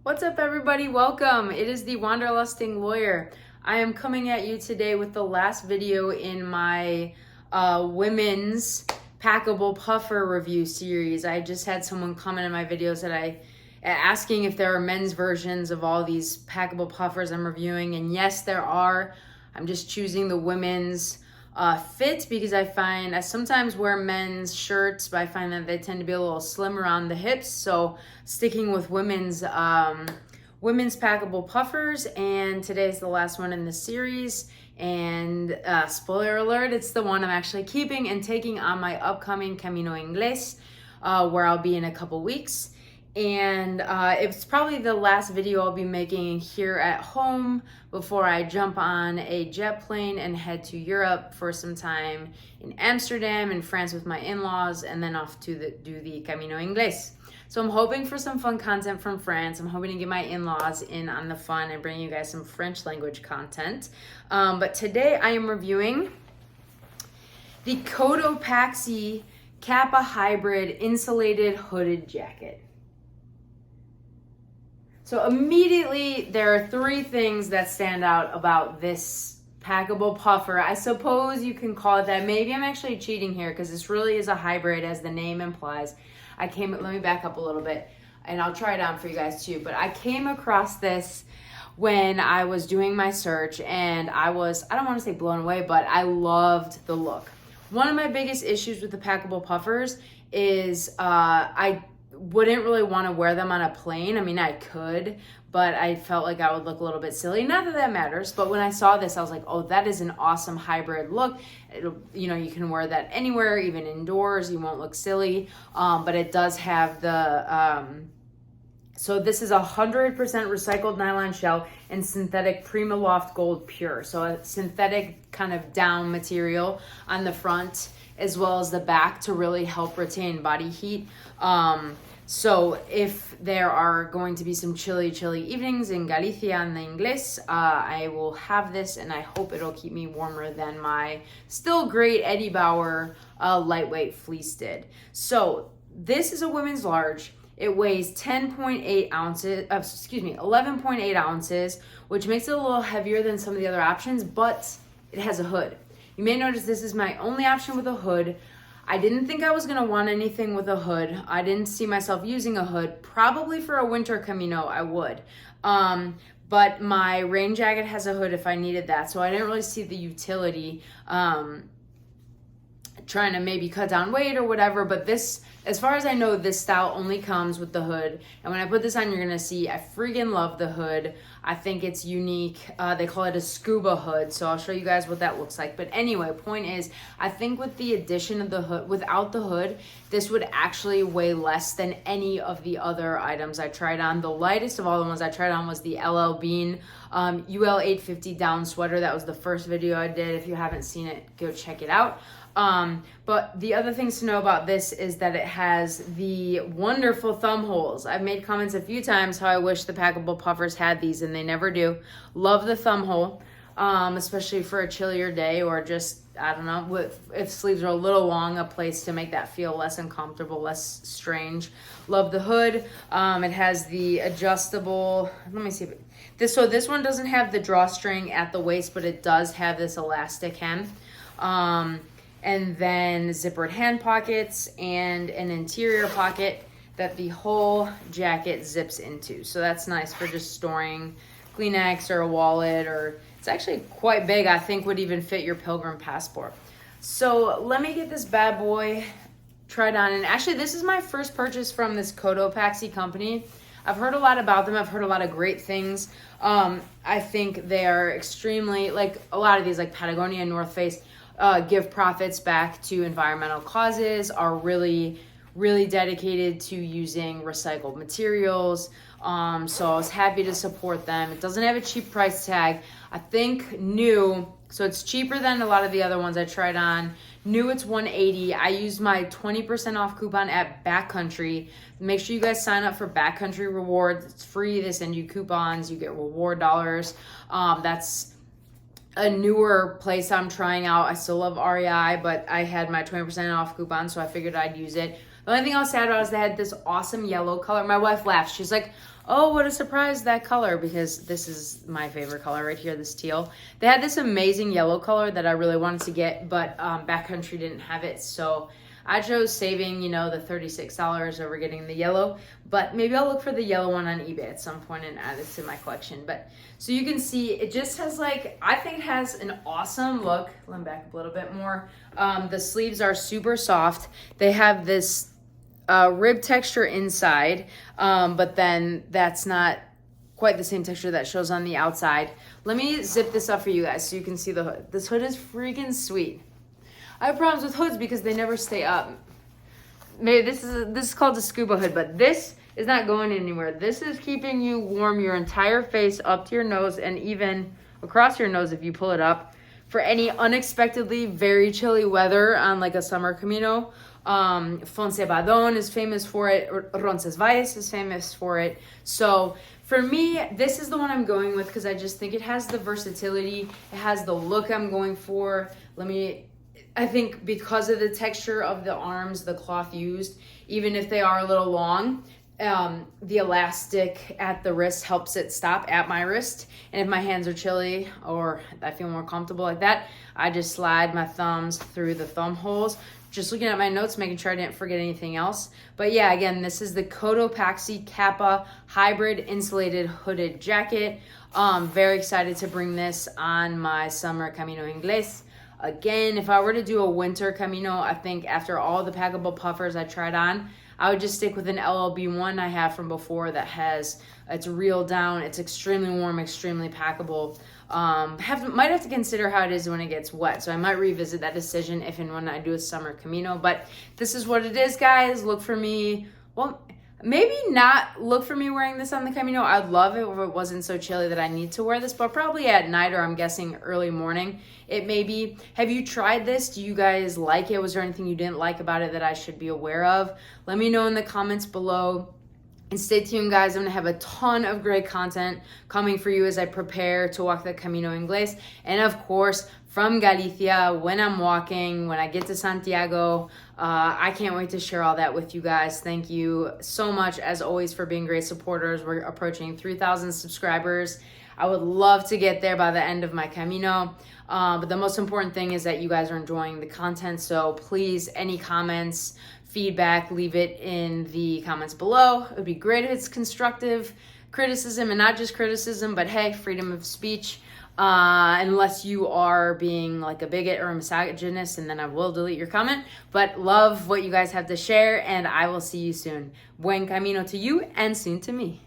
What's up, everybody? Welcome. It is the Wanderlusting Lawyer. I am coming at you today with the last video in my women's packable puffer review series. I just had someone comment in my videos that asking if there are men's versions of all these packable puffers I'm reviewing, and yes, there are. I'm just choosing the women's fit because I sometimes wear men's shirts, but I find that they tend to be a little slim around the hips. So sticking with women's packable puffers, and today's the last one in the series. And spoiler alert, it's the one I'm actually keeping and taking on my upcoming Camino Inglés, where I'll be in a couple weeks. And it's probably the last video I'll be making here at home before I jump on a jet plane and head to Europe for some time in Amsterdam and France with my in-laws, and then off to do the Camino Inglés. So I'm hoping for some fun content from France. I'm hoping to get my in-laws in on the fun and bring you guys some French language content. But today I am reviewing the Cotopaxi Capa Hybrid Insulated Hooded Jacket. So immediately, there are three things that stand out about this packable puffer. I suppose you can call it that. Maybe I'm actually cheating here because this really is a hybrid, as the name implies. Let me back up a little bit, and I'll try it on for you guys too. But I came across this when I was doing my search, and I don't want to say blown away, but I loved the look. One of my biggest issues with the packable puffers is I wouldn't really want to wear them on a plane. I mean, I could, but I felt like I would look a little bit silly. Not that that matters, but when I saw this, I was like, oh, that is an awesome hybrid look. You can wear that anywhere, even indoors. You won't look silly, but it does have the, so this is 100% recycled nylon shell and synthetic PrimaLoft Gold Pure. So a synthetic kind of down material on the front as well as the back to really help retain body heat. So if there are going to be some chilly evenings in Galicia and the Inglés, I will have this, and I hope it'll keep me warmer than my still great Eddie Bauer lightweight fleece did. So this is a women's large. It weighs 11.8 ounces, which makes it a little heavier than some of the other options, but it has a hood. You may notice this is my only option with a hood. I didn't think I was gonna want anything with a hood. I didn't see myself using a hood. Probably for a winter Camino, I would. But my rain jacket has a hood if I needed that, so I didn't really see the utility trying to maybe cut down weight or whatever. But this, as far as I know, this style only comes with the hood. And when I put this on, you're gonna see I freaking love the hood. I think it's unique. They call it a scuba hood, so I'll show you guys what that looks like. But anyway, point is, I think with the addition of the hood, without the hood, this would actually weigh less than any of the other items I tried on. The lightest of all the ones I tried on was the LL Bean UL 850 down sweater. That was the first video I did. If you haven't seen it, go check it out. But the other things to know about this is that it has the wonderful thumb holes. I've made comments a few times how I wish the packable puffers had these, and they never do. Love the thumb hole, especially for a chillier day, or just, I don't know, if sleeves are a little long, a place to make that feel less uncomfortable, less strange. Love the hood. It has the adjustable, let me see. So this one doesn't have the drawstring at the waist, but it does have this elastic hem. And then zippered hand pockets and an interior pocket that the whole jacket zips into. So that's nice for just storing Kleenex or a wallet, or it's actually quite big. I think would even fit your pilgrim passport. So let me get this bad boy tried on. And actually, this is my first purchase from this Cotopaxi company. I've heard a lot about them. I've heard a lot of great things. I think they are extremely, like a lot of these, like Patagonia and North Face, give profits back to environmental causes, are really dedicated to using recycled materials. So I was happy to support them. It doesn't have a cheap price tag. I think new, so it's cheaper than a lot of the other ones I tried on. New, it's $180. I used my 20% off coupon at Backcountry. Make sure you guys sign up for Backcountry Rewards. It's free. They send you coupons. You get reward dollars. That's a newer place I'm trying out. I still love REI, but I had my 20% off coupon, so I figured I'd use it. The only thing I was sad about is they had this awesome yellow color. My wife laughed. She's like, oh, what a surprise, that color, because this is my favorite color right here, this teal. They had this amazing yellow color that I really wanted to get, but Backcountry didn't have it, so I chose saving, you know, the $36 over getting the yellow, but maybe I'll look for the yellow one on eBay at some point and add it to my collection. But so you can see it just has like, I think it has an awesome look. Let me back up a little bit more. The sleeves are super soft. They have this rib texture inside, but then that's not quite the same texture that shows on the outside. Let me zip this up for you guys so you can see the hood. This hood is freaking sweet. I have problems with hoods because they never stay up. Maybe this is called a scuba hood, but this is not going anywhere. This is keeping you warm your entire face up to your nose and even across your nose if you pull it up for any unexpectedly very chilly weather on like a summer Camino. Foncebadon is famous for it. Roncesvalles is famous for it. So for me, this is the one I'm going with because I just think it has the versatility. It has the look I'm going for. I think because of the texture of the arms, the cloth used, even if they are a little long, the elastic at the wrist helps it stop at my wrist. And if my hands are chilly or I feel more comfortable like that, I just slide my thumbs through the thumb holes. Just looking at my notes, making sure I didn't forget anything else. But yeah, again, this is the Cotopaxi Capa Hybrid Insulated Hooded Jacket. Very excited to bring this on my summer Camino Inglés. Again, if I were to do a winter Camino, I think after all the packable puffers I tried on, I would just stick with an LLB1 I have from before that it's reeled down, it's extremely warm, extremely packable. Might have to consider how it is when it gets wet, so I might revisit that decision if and when I do a summer Camino. But this is what it is, guys. Look for me. Well, maybe not look for me wearing this on the Camino. I'd love it if it wasn't so chilly that I need to wear this, but probably at night or I'm guessing early morning. It may be. Have you tried this? Do you guys like it? Was there anything you didn't like about it that I should be aware of? Let me know in the comments below. And stay tuned, guys. I'm going to have a ton of great content coming for you as I prepare to walk the Camino Inglés. And of course, from Galicia, when I'm walking, when I get to Santiago, I can't wait to share all that with you guys. Thank you so much, as always, for being great supporters. We're approaching 3,000 subscribers. I would love to get there by the end of my Camino. But the most important thing is that you guys are enjoying the content. So please, any comments, feedback, leave it in the comments below. It would be great if it's constructive criticism and not just criticism, but hey, freedom of speech. Unless you are being like a bigot or a misogynist, and then I will delete your comment. But love what you guys have to share, and I will see you soon. Buen camino to you and soon to me.